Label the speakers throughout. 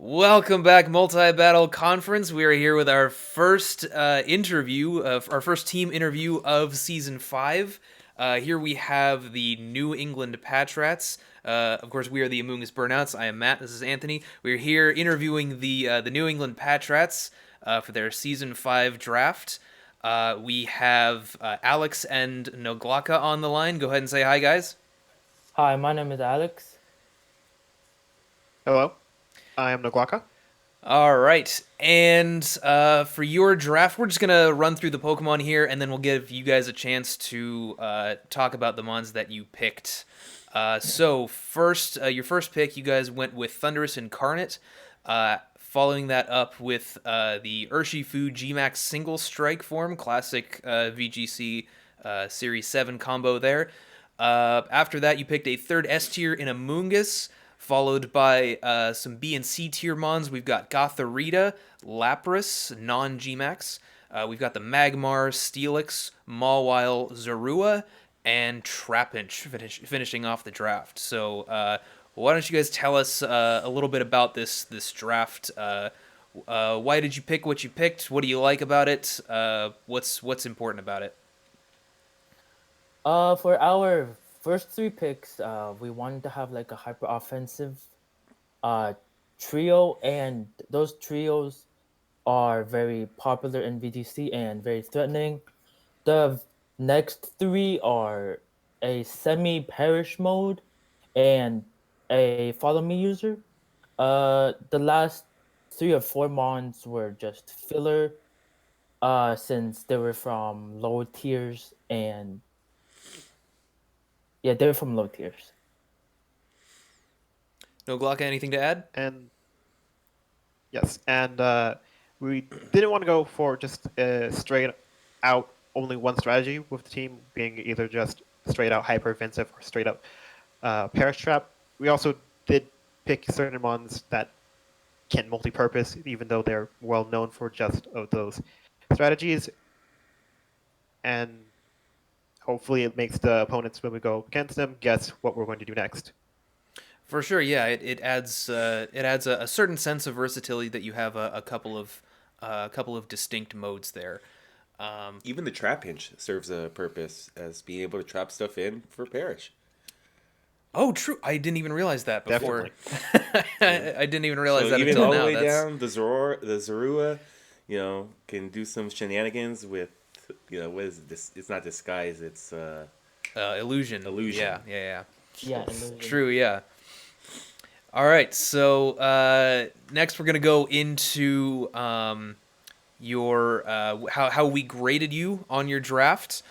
Speaker 1: Welcome back, Multi-Battle Conference. We are here with our first our first team interview of Season 5. Here we have the New England Patrats. Of course, we are the Amoonguss Burnouts. I am Matt. This is Anthony. We are here interviewing the New England Patrats for their Season 5 draft. We have Alex and Noglaca on the line. Go ahead and say hi, guys.
Speaker 2: Hi, my name is Alex.
Speaker 3: Hello, I am Noglaca.
Speaker 1: All right, and for your draft, we're just gonna run through the Pokemon here, and then we'll give you guys a chance to talk about the mons that you picked. So first, your first pick, you guys went with Thunderous Incarnate. Following that up with the Urshifu G-Max Single Strike form, classic VGC Series 7 combo there. After that, you picked a third S tier in Amoonguss, followed by some B and C tier mons. We've got Gothorita, Lapras, non-Gmax. We've got the Magmar, Steelix, Mawile, Zorua, and Trapinch finishing off the draft. So why don't you guys tell us a little bit about this draft? Why did you pick what you picked? What do you like about it? What's important about it?
Speaker 2: For our first three picks, we wanted to have like a hyper offensive uh trio, and those trios are very popular in VGC and very threatening. The next three are a semi perish mode and a follow me user. The last three or four mons were just filler, since they were from low tiers, and yeah, they're from low tiers.
Speaker 1: No Glocka, anything to add?
Speaker 3: And yes, and we didn't want to go for just straight out only one strategy, with the team being either just straight out hyper offensive or straight up Perish Trap. We also did pick certain ones that can multi-purpose, even though they're well known for just of those strategies, and hopefully it makes the opponents, when we go against them, guess what we're going to do next.
Speaker 1: For sure, yeah. It adds a certain sense of versatility that you have a couple of distinct modes there.
Speaker 4: Even the trap hinge serves a purpose as being able to trap stuff in for Parrish.
Speaker 1: Oh, true. I didn't even realize that before.
Speaker 3: Definitely.
Speaker 1: I didn't even realize
Speaker 4: So
Speaker 1: that
Speaker 4: even
Speaker 1: until
Speaker 4: all the
Speaker 1: now.
Speaker 4: way
Speaker 1: That's
Speaker 4: down, the Zorua, can do some shenanigans with, what is this? It's not disguise. It's
Speaker 1: illusion.
Speaker 4: Illusion.
Speaker 1: Yeah.
Speaker 2: Yeah, illusion.
Speaker 1: True. Yeah. All right. So next, we're gonna go into your how we graded you on your draft.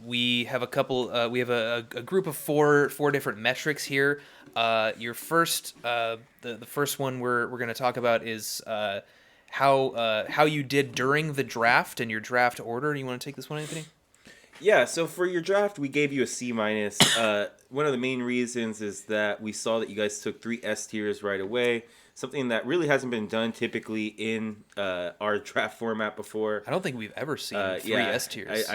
Speaker 1: We have a couple. We have a group of four different metrics here. Your first, the first one we're going to talk about is how you did during the draft and your draft order. You want to take this one, Anthony?
Speaker 4: Yeah, so for your draft, we gave you a C minus. One of the main reasons is that we saw that you guys took 3 S tiers right away. Something that really hasn't been done typically in our draft format before.
Speaker 1: I don't think we've ever seen three
Speaker 4: Yeah,
Speaker 1: S tiers.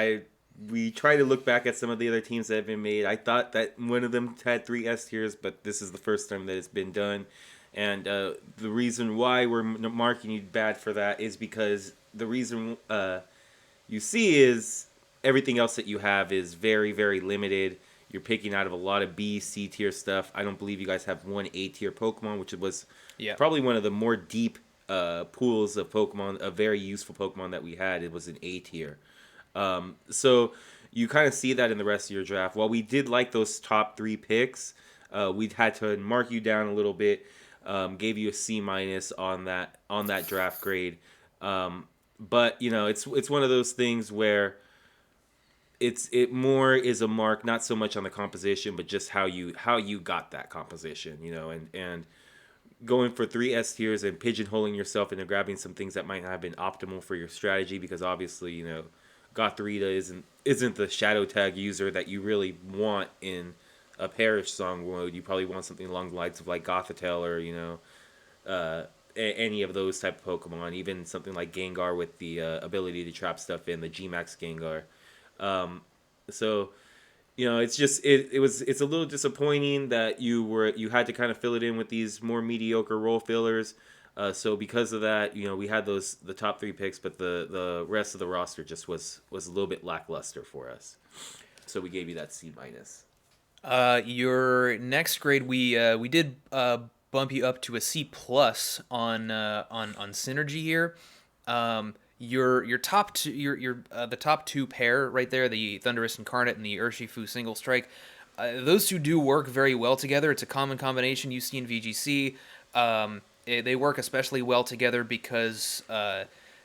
Speaker 4: We try to look back at some of the other teams that have been made. I thought that one of them had 3 S tiers, but this is the first time that it's been done. And the reason why we're marking you bad for that is because the reason you see is everything else that you have is very, very limited. You're picking out of a lot of B, C tier stuff. I don't believe you guys have one A tier Pokemon, which was probably one of the more deep pools of Pokemon, a very useful Pokemon that we had. It was an A tier. So you kind of see that in the rest of your draft. While we did like those top 3 picks, we had to mark you down a little bit. Gave you a C minus on that draft grade. But it's one of those things where it more is a mark, not so much on the composition, but just how you got that composition, and going for 3 S tiers and pigeonholing yourself into grabbing some things that might not have been optimal for your strategy, because obviously, Gothorita isn't the shadow tag user that you really want in a Parish song mode. You probably want something along the lines of like Gothitelle or any of those type of Pokemon. Even something like Gengar with the ability to trap stuff in, the Gmax Gengar. So It's just it's a little disappointing that you had to kind of fill it in with these more mediocre role fillers. So because of that, we had the top three picks, but the rest of the roster just was a little bit lackluster for us. So we gave you that C minus.
Speaker 1: Your next grade, we did bump you up to a C plus on synergy here. Your top two, your the top two pair right there, the Thunderous Incarnate and the Urshifu Single Strike. Those two do work very well together. It's a common combination you see in VGC. They work especially well together because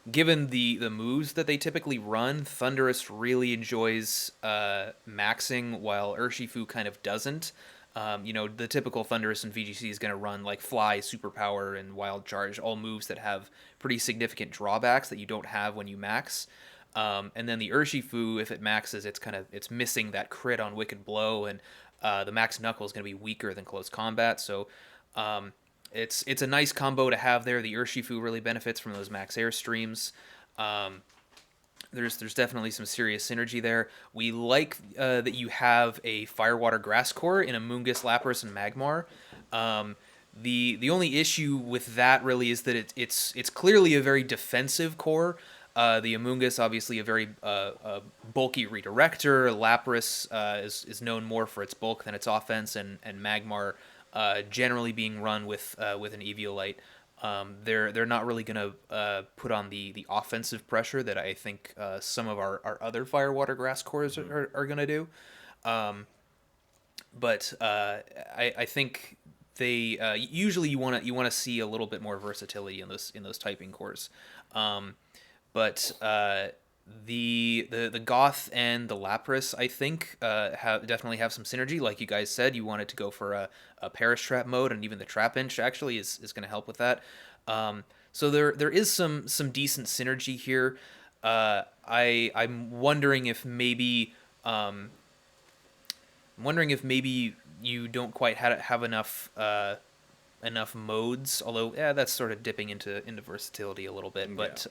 Speaker 1: given the moves that they typically run, Thunderous really enjoys maxing, while Urshifu kind of doesn't. The typical Thunderous in VGC is going to run like Fly, Superpower, and Wild Charge, all moves that have pretty significant drawbacks that you don't have when you max. And then the Urshifu, if it maxes, it's missing that crit on Wicked Blow, and the max Knuckle is going to be weaker than close combat. So it's a nice combo to have there. The Urshifu really benefits from those max air streams. There's definitely some serious synergy there. We like that you have a Firewater Grass Core in Amoonguss, Lapras, and Magmar. The only issue with that really is that it's clearly a very defensive core. The Amoonguss, obviously a very bulky redirector. Lapras is known more for its bulk than its offense, and Magmar generally being run with an Eviolite. They're not really going to put on the offensive pressure that I think some of our other Firewater Grass cores are going to do. But I think they usually you want to see a little bit more versatility in those typing cores. But the Goth and the Lapras, I think, definitely have some synergy. Like you guys said, you wanted to go for a Perish Trap mode, and even the Trap Inch actually is going to help with that. So there is some decent synergy here. I'm wondering if maybe you don't quite have enough modes. Although that's sort of dipping into versatility a little bit, but.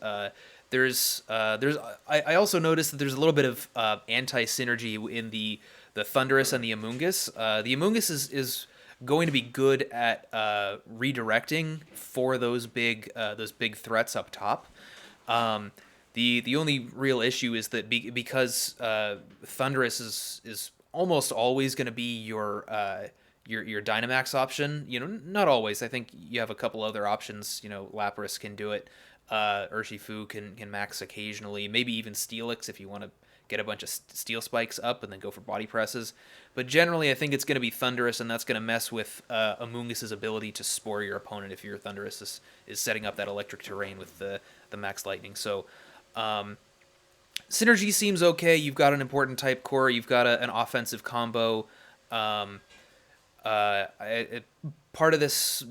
Speaker 1: I also noticed that there's a little bit of anti-synergy in the Thunderous and the Amoonguss. The Amoonguss is going to be good at redirecting for those big threats up top. The only real issue is that because Thunderous is almost always going to be your Dynamax option. Not always. I think you have a couple other options. Lapras can do it. Urshifu can max occasionally, maybe even Steelix if you want to get a bunch of Steel Spikes up and then go for body presses. But generally, I think it's going to be Thunderous, and that's going to mess with Amoonguss's ability to spore your opponent if your Thunderous is setting up that electric terrain with the max Lightning. So synergy seems okay. You've got an important type core. You've got an offensive combo. Part of this...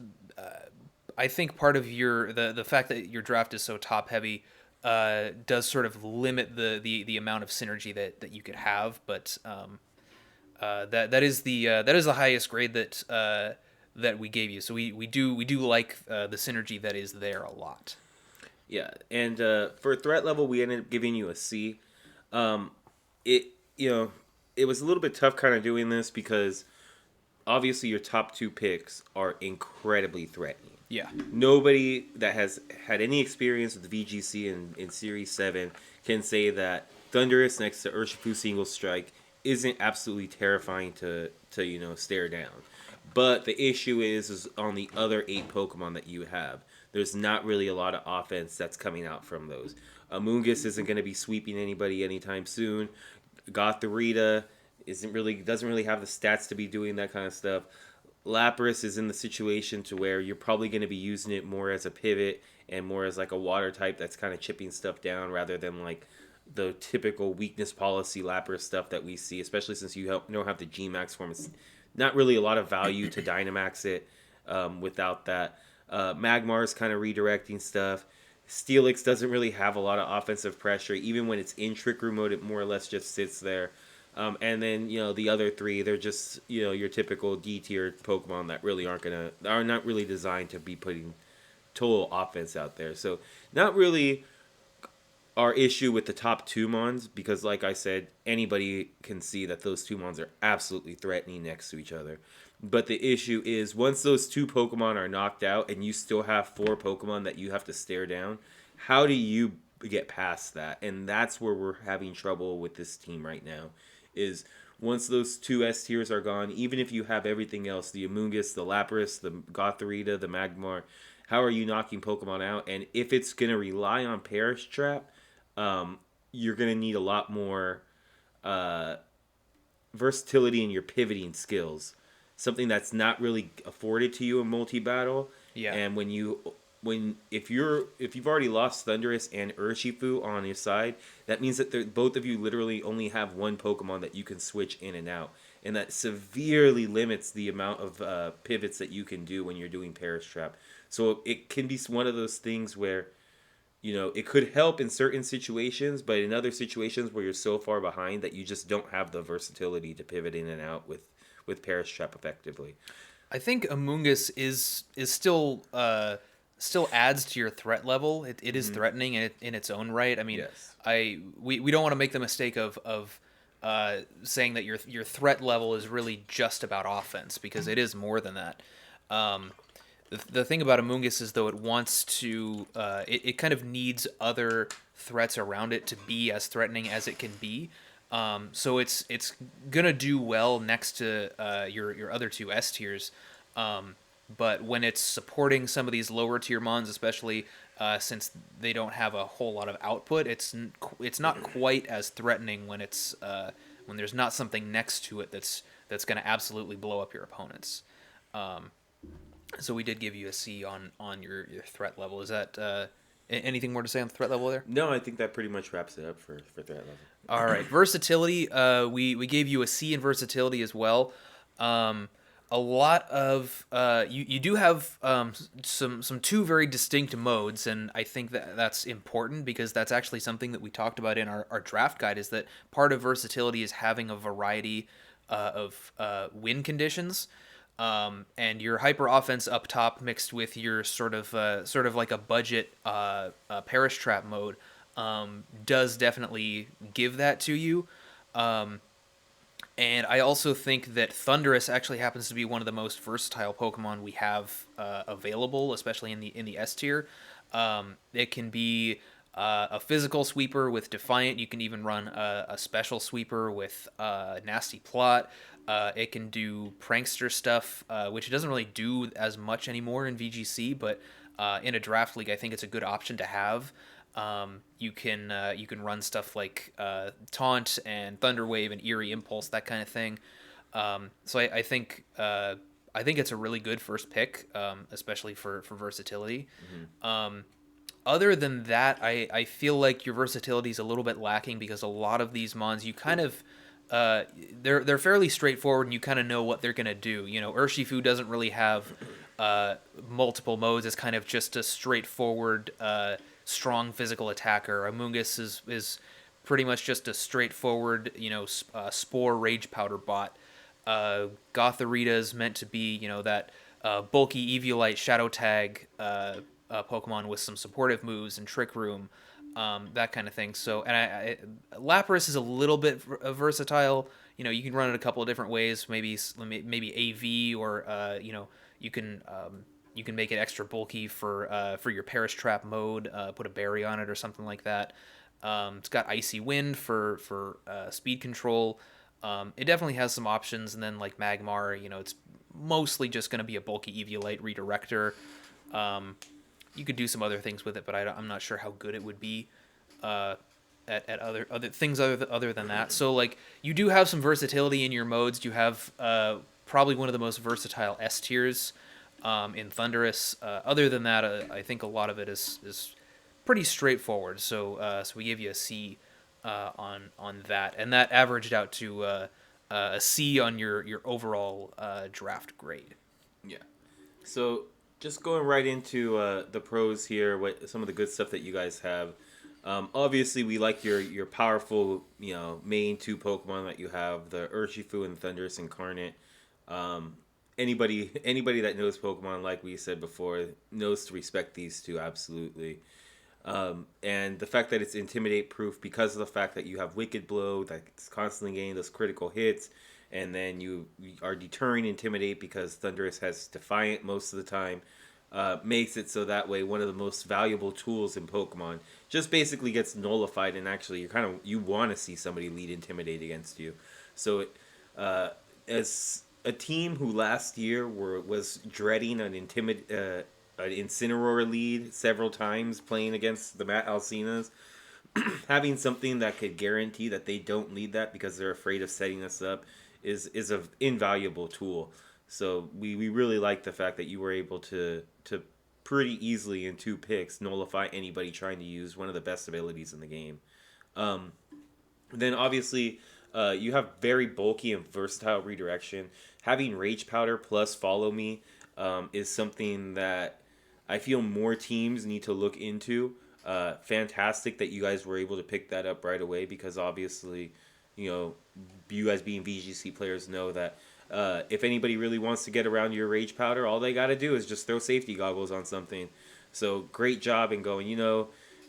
Speaker 1: I think part of the fact that your draft is so top heavy does sort of limit the amount of synergy that you could have, but that is the highest grade that we gave you. So we do like the synergy that is there a lot.
Speaker 4: Yeah, and for threat level, we ended up giving you a C. It was a little bit tough kind of doing this because obviously your top two picks are incredibly threatening.
Speaker 1: Yeah.
Speaker 4: Nobody that has had any experience with the VGC in Series 7 can say that Thunderous next to Urshifu Single Strike isn't absolutely terrifying to stare down. But the issue is on the other 8 Pokemon that you have. There's not really a lot of offense that's coming out from those. Amoonguss isn't going to be sweeping anybody anytime soon. Gothorita doesn't really have the stats to be doing that kind of stuff. Lapras is in the situation to where you're probably going to be using it more as a pivot and more as like a water type that's kind of chipping stuff down rather than like the typical weakness policy Lapras stuff that we see, especially since you don't have the G-Max form. It's not really a lot of value to Dynamax it without that. Magmar is kind of redirecting stuff. Steelix doesn't really have a lot of offensive pressure. Even when it's in Trick Room mode, it more or less just sits there. And then the other 3, they're just your typical D tier Pokemon that really are not really designed to be putting total offense out there. So not really our issue with the top two mons, because like I said, anybody can see that those two mons are absolutely threatening next to each other. But the issue is once those two Pokemon are knocked out and you still have four Pokemon that you have to stare down, how do you get past that? And that's where we're having trouble with this team right now. Is once those two S tiers are gone, even if you have everything else, the Amoonguss, the Lapras, the Gothorita, the Magmar, how are you knocking Pokemon out? And if it's going to rely on Perish Trap, you're going to need a lot more versatility in your pivoting skills. Something that's not really afforded to you in multi-battle.
Speaker 1: Yeah.
Speaker 4: And if you've already lost Thundurus and Urshifu on your side, that means that both of you literally only have one Pokemon that you can switch in and out, and that severely limits the amount of pivots that you can do when you're doing Perish Trap. So it can be one of those things where, it could help in certain situations, but in other situations where you're so far behind that you just don't have the versatility to pivot in and out with Perish Trap effectively.
Speaker 1: I think Amoonguss is still adds to your threat level. It is threatening in its own right. I mean,
Speaker 4: Yes.
Speaker 1: We don't want to make the mistake of saying that your threat level is really just about offense, because it is more than that. The thing about Amoonguss is, though, it wants to it kind of needs other threats around it to be as threatening as it can be. So it's gonna do well next to your other two S tiers, but when it's supporting some of these lower tier mons, especially since they don't have a whole lot of output, it's not quite as threatening when when there's not something next to it that's gonna absolutely blow up your opponents. So we did give you a C on your threat level. Is that anything more to say on the threat level there?
Speaker 4: No, I think that pretty much wraps it up for threat level.
Speaker 1: All right, versatility. We gave you a C in versatility as well. A lot of you do have some two very distinct modes, and I think that's important, because that's actually something that we talked about in our draft guide. Is that part of versatility is having a variety of win conditions. And your hyper offense up top mixed with your sort of like a budget Perish Trap mode does definitely give that to you. And I also think that Thundurus actually happens to be one of the most versatile Pokemon we have available, especially in the S tier. It can be a physical sweeper with Defiant. You can even run a special sweeper with Nasty Plot. It can do prankster stuff, which it doesn't really do as much anymore in VGC, but in a draft league, I think it's a good option to have. You can run stuff like Taunt and Thunder Wave and Eerie Impulse, that kind of thing. So I think it's a really good first pick, especially for versatility. Other than that, I feel like your versatility is a little bit lacking, because a lot of these mons you kind of they're fairly straightforward, and you kind of know what they're gonna do. Urshifu doesn't really have multiple modes. It's kind of just a straightforward strong physical attacker. Amoonguss is pretty much just a straightforward Spore Rage Powder bot. Gothorita is meant to be that bulky Eviolite Shadow Tag Pokemon with some supportive moves and Trick Room. That kind of thing. So, and Lapras is a little bit versatile. You can run it a couple of different ways. Maybe AV, or you can make it extra bulky for your Perish Trap mode. Put a berry on it or something like that. It's got Icy Wind for speed control. It definitely has some options. And then like Magmar, it's mostly just going to be a bulky Eviolite redirector. You could do some other things with it, but I'm not sure how good it would be at other things other than that. So like you do have some versatility in your modes. You have probably one of the most versatile S tiers in Thundurus. Other than that, I think a lot of it is pretty straightforward. So we gave you a C on that, and that averaged out to a C on your overall draft grade.
Speaker 4: Yeah. So just going right into the pros here, what some of the good stuff that you guys have. Obviously, we like your powerful, main two Pokemon that you have, the Urshifu and Thundurus Incarnate. Anybody that knows Pokemon, like we said before, knows to respect these two absolutely. And the fact that it's intimidate proof because of the fact that you have Wicked Blow that's constantly getting those critical hits, and then you are deterring intimidate because Thunderous has Defiant most of the time, makes it so that way one of the most valuable tools in Pokemon just basically gets nullified, and actually you want to see somebody lead intimidate against you. So as a team who last year was dreading an Incineroar lead several times playing against the Matt Alcinas, having something that could guarantee that they don't lead that because they're afraid of setting us up is an invaluable tool. So we really like the fact that you were able to pretty easily in 2 picks nullify anybody trying to use one of the best abilities in the game. Then obviously you have very bulky and versatile redirection. Having Rage Powder plus Follow Me is something that I feel more teams need to look into. Fantastic that you guys were able to pick that up right away because obviously, you guys being VGC players know that if anybody really wants to get around your Rage Powder, all they got to do is just throw safety goggles on something. So great job in going,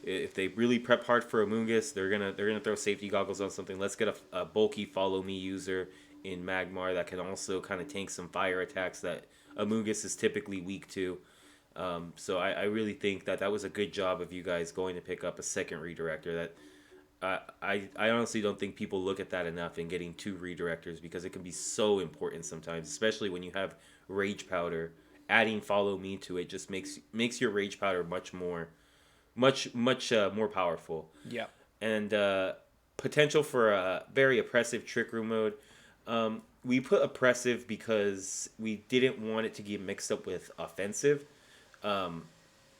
Speaker 4: if they really prep hard for Amoonguss, they're gonna throw safety goggles on something. Let's get a bulky Follow Me user in Magmar that can also kind of tank some fire attacks that Amoonguss is typically weak to. So I really think that was a good job of you guys going to pick up a second redirector. That I honestly don't think people look at that enough in getting 2 redirectors because it can be so important sometimes, especially when you have Rage Powder. Adding Follow Me to it just makes your Rage Powder much more powerful.
Speaker 1: Yeah.
Speaker 4: And potential for a very oppressive Trick Room mode. We put oppressive because we didn't want it to get mixed up with offensive.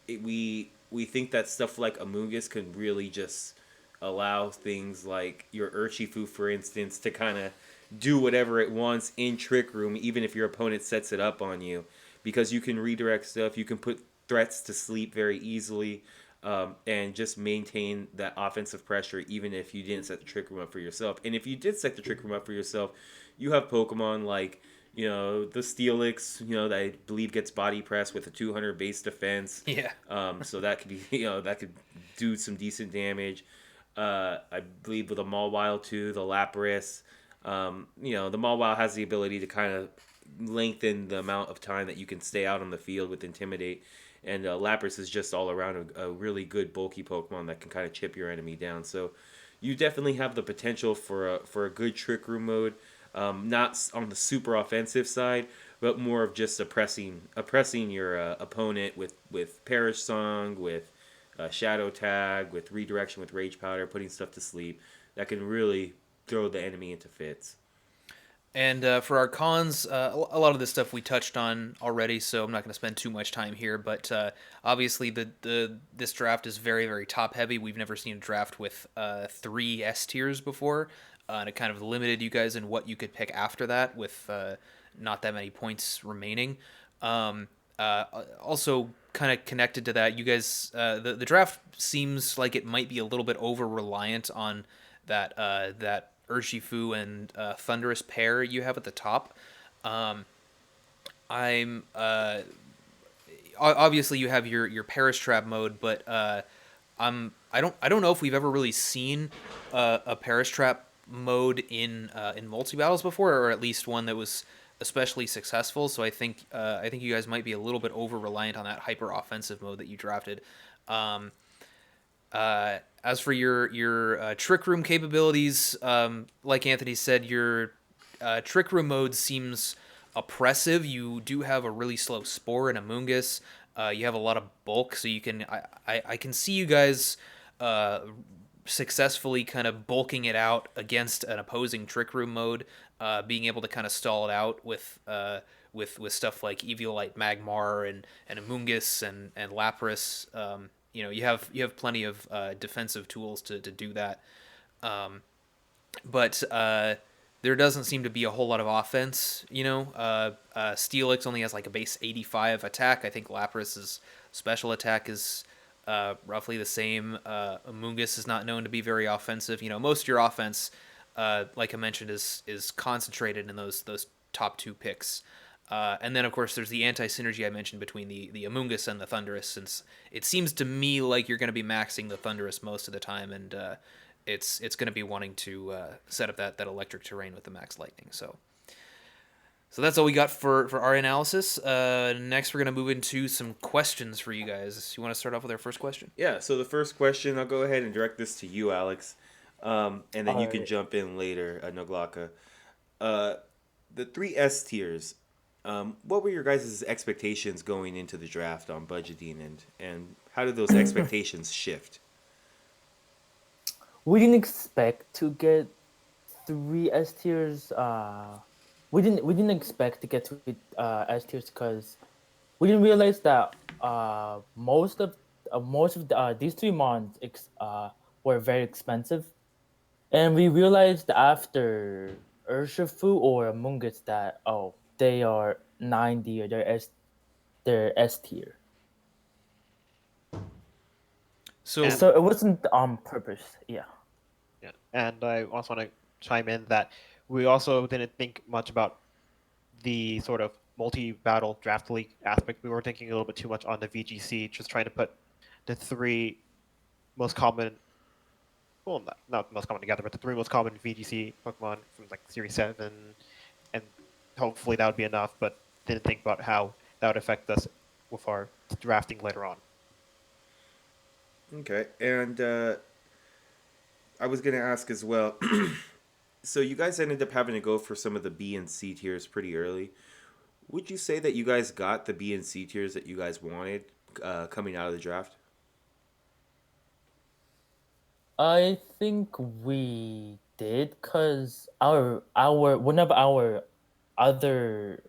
Speaker 4: We think that stuff like Amoonguss can really just allow things like your Urshifu, for instance, to kind of do whatever it wants in Trick Room, even if your opponent sets it up on you, because you can redirect stuff, you can put threats to sleep very easily, and just maintain that offensive pressure even if you didn't set the Trick Room up for yourself. And if you did set the Trick Room up for yourself, you have Pokemon like the Steelix, that I believe gets body press with a 200 base defense.
Speaker 1: Yeah.
Speaker 4: So that could be, that could do some decent damage. I believe with a Mawile too, the Lapras. The Mawile has the ability to kind of lengthen the amount of time that you can stay out on the field with Intimidate. And Lapras is just all around a really good bulky Pokemon that can kind of chip your enemy down. So you definitely have the potential for a good Trick Room mode. Not on the super offensive side, but more of just oppressing your opponent with Perish Song, with Shadow Tag, with Redirection, with Rage Powder, putting stuff to sleep. That can really throw the enemy into fits.
Speaker 1: And for our cons, a lot of this stuff we touched on already, so I'm not going to spend too much time here. But obviously, this draft is very, very top heavy. We've never seen a draft with 3 S tiers before, and it kind of limited you guys in what you could pick after that, with not that many points remaining. Also, kind of connected to that, you guys, the draft seems like it might be a little bit over reliant on that Urshifu and Thunderous pair you have at the top. I'm obviously you have your Perish Trap mode, but I don't know if we've ever really seen a Perish Trap mode in multi battles before, or at least one that was especially successful. So I think you guys might be a little bit over reliant on that hyper offensive mode that you drafted. As for your Trick Room capabilities, like Anthony said, your Trick Room mode seems oppressive. You do have a really slow Spore and Amoonguss. You have a lot of bulk, so you can I can see you guys successfully kind of bulking it out against an opposing Trick Room mode, being able to kind of stall it out with stuff like Eviolite Magmar and Amoonguss and Lapras. You have plenty of defensive tools to do that, but there doesn't seem to be a whole lot of offense. Steelix only has like a base 85 attack. I think Lapras's special attack is roughly the same. Amoonguss is not known to be very offensive. Most of your offense, like I mentioned, is concentrated in those top 2 picks. And then, of course, there's the anti-synergy I mentioned between the Amoonguss and the Thunderous, since it seems to me like you're going to be maxing the Thunderous most of the time, and it's going to be wanting to set up that electric terrain with the max lightning. So that's all we got for our analysis. Next, we're going to move into some questions for you guys. You want to start off with our first question?
Speaker 4: Yeah, so the first question, I'll go ahead and direct this to you, Alex. And then you can
Speaker 2: Alright.
Speaker 4: jump in later, Noglaca. The three S tiers, what were your guys' expectations going into the draft on budgeting, and how did those expectations shift?
Speaker 2: We didn't expect to get three S tiers. We didn't expect to get three S tiers because we didn't realize that most of these three mons were very expensive, and we realized after Urshifu or Amoonguss that they are 90 or they're S tier.
Speaker 1: So
Speaker 3: And-
Speaker 2: So it wasn't on purpose. Yeah.
Speaker 3: Yeah. And I also want to chime in that we also didn't think much about the sort of multi-battle draft league aspect. We were thinking a little bit too much on the VGC, just trying to put the three most common, well, not most common together, but the three most common VGC Pokemon from like Series 7, and hopefully that would be enough, but didn't think about how that would affect us with our drafting later on.
Speaker 4: Okay, and I was going to ask as well. So you guys ended up having to go for some of the B and C tiers pretty early. Would you say that you guys got the B and C tiers that you guys wanted coming out of the draft?
Speaker 2: I think we did because our one of our other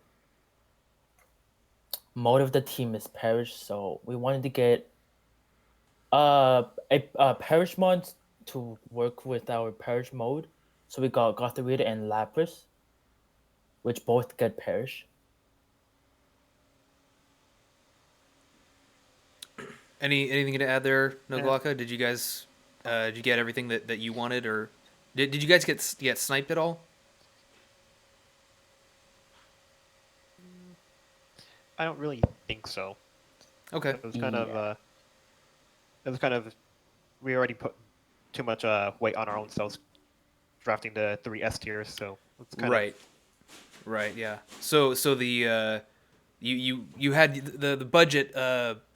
Speaker 2: mode of the team is Parish, so we wanted to get a Parish mod to work with our Parish mode. So we got Gothorita and Lapras, which both get Parish.
Speaker 1: anything to add there, Noglaca? Did you guys did you get everything that you wanted, or did you guys get sniped at all?
Speaker 3: I don't really think so.
Speaker 1: Okay.
Speaker 3: It was kind
Speaker 2: Yeah.
Speaker 3: of we already put too much weight on our own selves drafting the three S tiers, so it's kind
Speaker 1: Right, yeah. So the you had the budget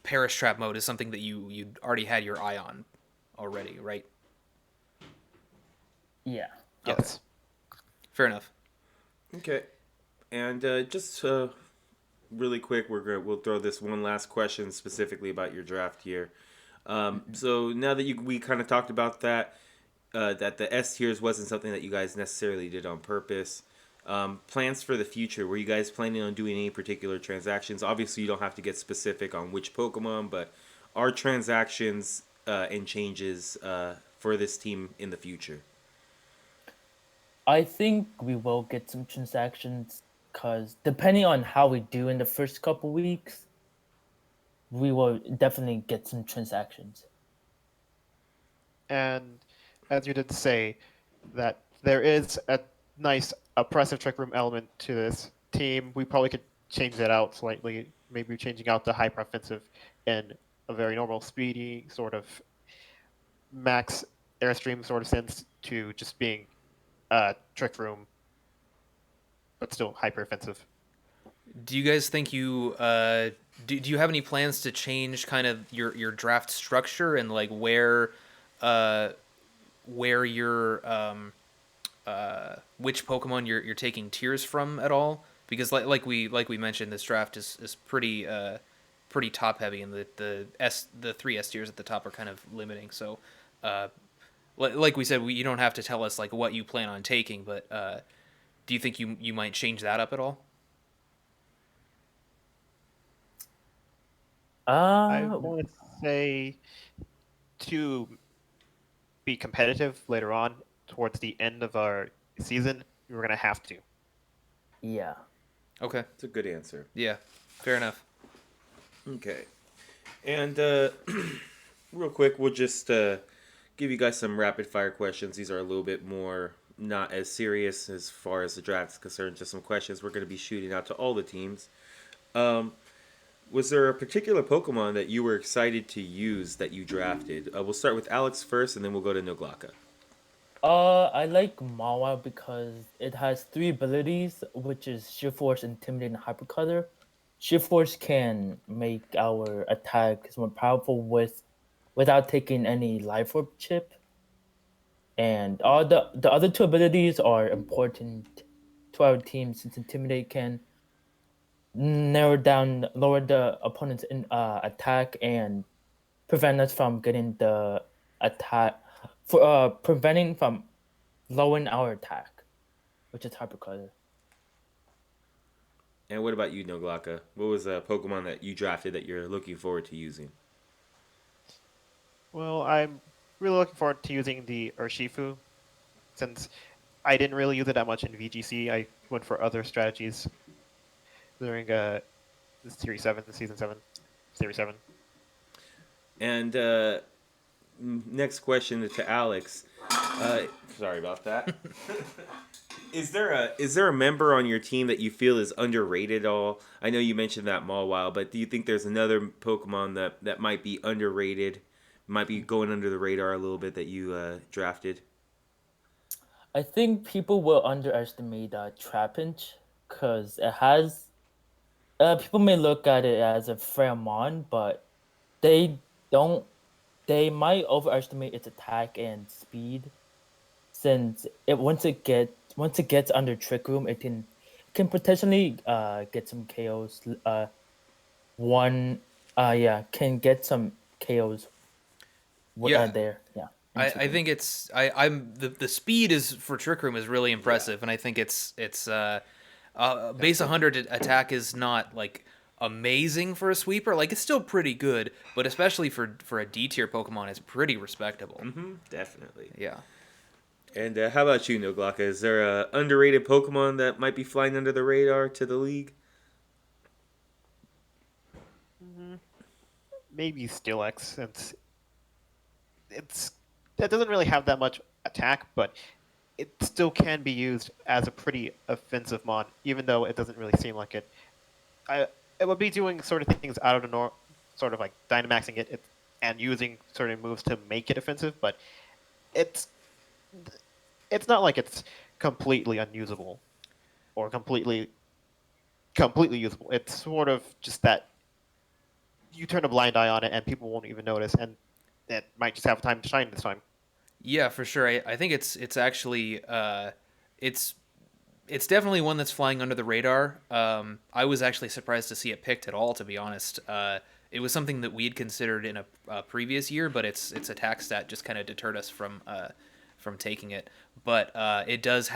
Speaker 1: Parish Trap mode is something that you already had your eye on already, right?
Speaker 2: Yeah.
Speaker 3: of yes.
Speaker 1: Fair enough.
Speaker 4: Okay, and just really quick, we'll throw this one last question specifically about your draft here. So now that we kind of talked about that, that the S tiers wasn't something that you guys necessarily did on purpose. Plans for the future. Were you guys planning on doing any particular transactions? Obviously, you don't have to get specific on which Pokemon, but are transactions and changes for this team in the future?
Speaker 2: I think we will get some transactions because depending on how we do in the first couple weeks, we will definitely get some transactions.
Speaker 3: And as you did say, that there is a nice oppressive trick room element to this team. We probably could change that out slightly. Maybe changing out the hyper offensive in a very normal speedy sort of max airstream sort of sense to just being trick room, but still hyper offensive.
Speaker 1: Do you guys think you do you have any plans to change kind of your draft structure and like where your which Pokemon you're taking tiers from at all? Because like we mentioned, this draft is pretty pretty top heavy, and the three S tiers at the top are kind of limiting. So like we said, you don't have to tell us like what you plan on taking, but do you think you might change that up at all?
Speaker 3: I
Speaker 2: Uh,
Speaker 3: want to say to be competitive later on towards the end of our season, we're going to have to.
Speaker 2: yeah.
Speaker 1: Okay.
Speaker 4: It's a good answer.
Speaker 1: Yeah. Fair enough.
Speaker 4: Okay. And real quick, we'll just give you guys some rapid fire questions. These are a little bit more not as serious as far as the draft is concerned. Just some questions we're going to be shooting out to all the teams. Um, was there a particular Pokemon that you were excited to use that you drafted? We'll start with Alex first, and then we'll go to Noglaca.
Speaker 2: I like Mawa because it has three abilities, which is Shift Force, Intimidate, and Hypercutter. Shift Force can make our attacks more powerful without taking any Life Orb chip, and all the other two abilities are important to our team since Intimidate can lower the opponent's attack and prevent us from getting the attack for preventing from lowering our attack, which is Hypercutter.
Speaker 4: And what about you, Noglaca? What was a Pokemon that you drafted that you're looking forward to using?
Speaker 3: Well, I'm really looking forward to using the Urshifu, since I didn't really use it that much in VGC. I went for other strategies during Series 7, Season 7, Series 7.
Speaker 4: And next question to Alex. Sorry about that. Is there a member on your team that you feel is underrated at all? I know you mentioned that Mawile, but do you think there's another Pokemon that might be underrated, might be going under the radar a little bit that you drafted?
Speaker 2: I think people will underestimate Trapinch because it has. People may look at it as a Pheromone, but they don't. They might overestimate its attack and speed, since once it gets under Trick Room, it can potentially get some KOs. One yeah can get some KOs
Speaker 1: Yeah,
Speaker 2: there. Yeah. in Trick
Speaker 1: I
Speaker 2: Room.
Speaker 1: think it's I'm the speed is for Trick Room is really impressive, and I think it's base 100 attack is not like amazing for a sweeper. Like it's still pretty good, but especially for a D tier Pokemon, it's pretty respectable.
Speaker 4: Definitely.
Speaker 1: Yeah.
Speaker 4: And how about you, Noglaca? Is there a underrated Pokemon that might be flying under the radar to the league?
Speaker 3: Maybe Steelix, since it's that doesn't really have that much attack, but it still can be used as a pretty offensive mon, even though it doesn't really seem like it. It would be doing sort of things out of the norm, sort of like Dynamaxing it and using certain moves to make it offensive, but it's it's not like it's completely unusable or completely usable. It's sort of just that you turn a blind eye on it and people won't even notice, and it might just have time to shine this time.
Speaker 1: Yeah, for sure. I think it's actually it's it's definitely one that's flying under the radar. I was actually surprised to see it picked at all, to be honest. It was something that we had considered in a previous year, but its attack stat just kind of deterred us from taking it. But actually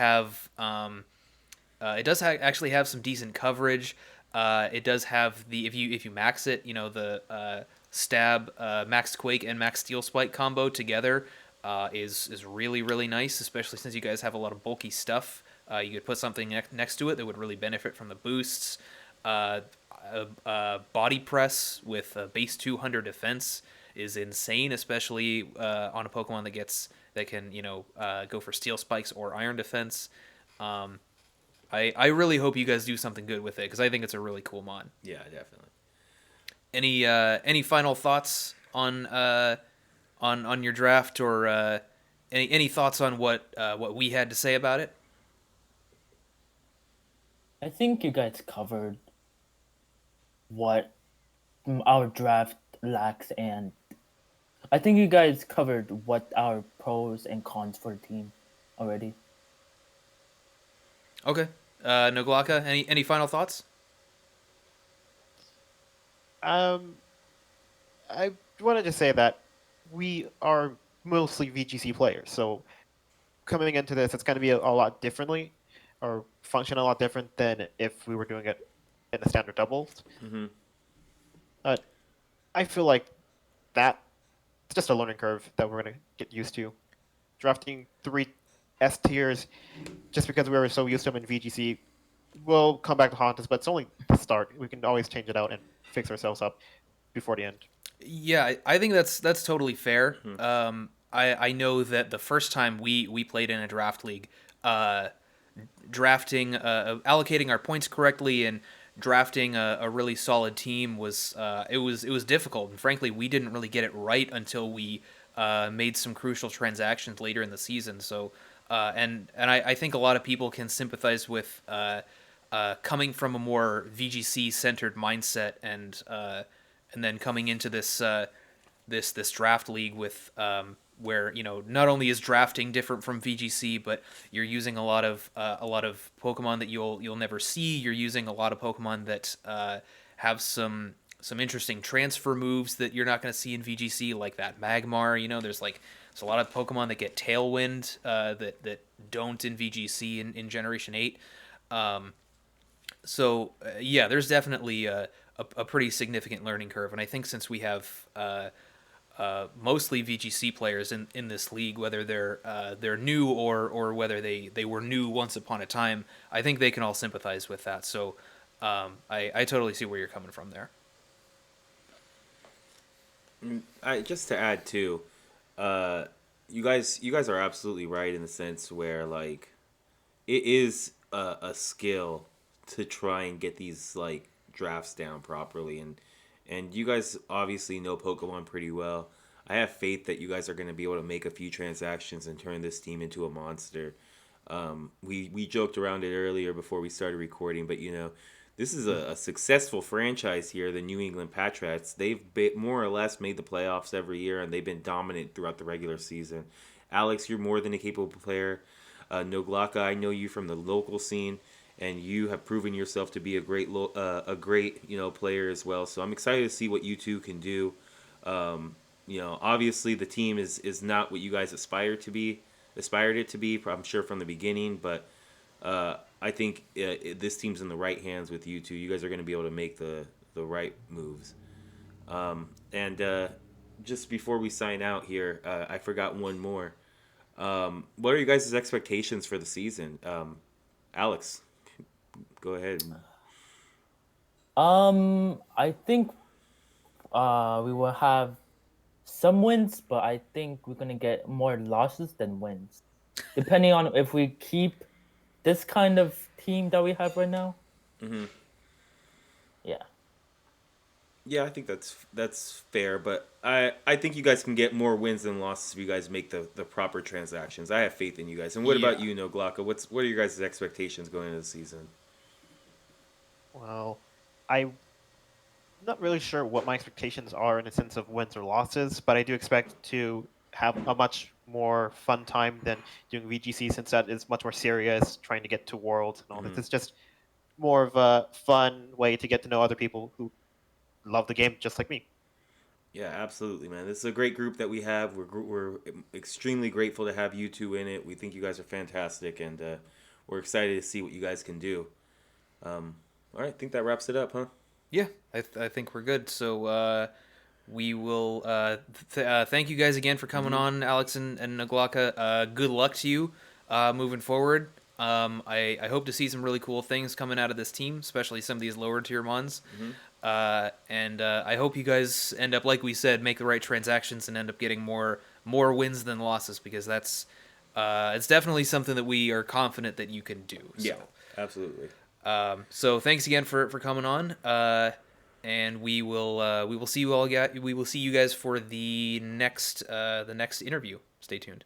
Speaker 1: have some decent coverage. It does have the if you max it, the stab, max quake, and max steel spike combo together is really really nice, especially since you guys have a lot of bulky stuff. You could put something next to it that would really benefit from the boosts. Body press with base 200 defense is insane, especially on a Pokemon that can go for steel spikes or iron defense. I really hope you guys do something good with it because I think it's a really cool mod.
Speaker 4: Yeah, definitely.
Speaker 1: Any final thoughts on your draft, or any thoughts on what we had to say about it?
Speaker 2: I think you guys covered what our draft lacks, and I think you guys covered what our pros and cons for the team already.
Speaker 1: Okay, Noglaca, any final thoughts?
Speaker 3: Um, I wanted to say that we are mostly VGC players, so coming into this, it's going to be a lot differently, or function a lot different than if we were doing it in the standard doubles.
Speaker 4: Mm-hmm.
Speaker 3: But I feel like that it's just a learning curve that we're going to get used to. Drafting 3 S tiers just because we were so used to them in VGC will come back to haunt us, but it's only the start. We can always change it out and fix ourselves up before the end.
Speaker 1: Yeah, I think that's totally fair. I know that the first time we played in a draft league, drafting, allocating our points correctly, and drafting a really solid team was difficult. And frankly, we didn't really get it right until we made some crucial transactions later in the season. So, I think a lot of people can sympathize with coming from a more VGC centered mindset, and then coming into this draft league with where not only is drafting different from VGC, but you're using a lot of Pokemon that you'll never see. You're using a lot of Pokemon that have some interesting transfer moves that you're not going to see in VGC, like that Magmar. There's a lot of Pokemon that get Tailwind that don't in VGC in Generation 8. Yeah, there's definitely a pretty significant learning curve, and I think since we have mostly VGC players in this league, whether they're new or whether they were new once upon a time, I think they can all sympathize with that. So I totally see where you're coming from there.
Speaker 4: Just to add too, you guys are absolutely right in the sense where like it is a skill to try and get these like drafts down properly, and you guys obviously know Pokemon pretty well. I have faith that you guys are going to be able to make a few transactions and turn this team into a monster. We joked around it earlier before we started recording, but this is a successful franchise here, the New England Patrats. They've more or less made the playoffs every year, and they've been dominant throughout the regular season. Alex, you're more than a capable player. Noglaca, I know you from the local scene, and you have proven yourself to be a great player as well. So I'm excited to see what you two can do. Obviously the team is not what you guys aspired it to be, I'm sure, from the beginning, but I think this team's in the right hands with you two. You guys are going to be able to make the right moves. Just before we sign out here, I forgot one more. What are you guys' expectations for the season? Alex, go ahead.
Speaker 2: I think we will have some wins, but I think we're gonna get more losses than wins, depending on if we keep this kind of team that we have right now.
Speaker 4: Mm-hmm.
Speaker 2: Yeah.
Speaker 4: Yeah, I think that's fair, but I think you guys can get more wins than losses if you guys make the proper transactions. I have faith in you guys. And what about you, Noglaca? What are your guys' expectations going into the season?
Speaker 3: Well, I'm not really sure what my expectations are in the sense of wins or losses, but I do expect to have a much more fun time than doing VGC, since that is much more serious, trying to get to Worlds and all this. It's just more of a fun way to get to know other people who love the game just like me.
Speaker 4: Yeah, absolutely, man. This is a great group that we have. We're extremely grateful to have you two in it. We think you guys are fantastic, and we're excited to see what you guys can do. All right, I think that wraps it up, huh?
Speaker 1: Yeah, I think we're good. So we will thank you guys again for coming on, Alex and Noglaca. Good luck to you moving forward. I hope to see some really cool things coming out of this team, especially some of these lower tier ones. And I hope you guys end up, like we said, make the right transactions and end up getting more wins than losses, because that's it's definitely something that we are confident that you can do. So.
Speaker 4: Yeah, absolutely.
Speaker 1: So thanks again for coming on. And we will see you all. We will see you guys for the next interview. Stay tuned.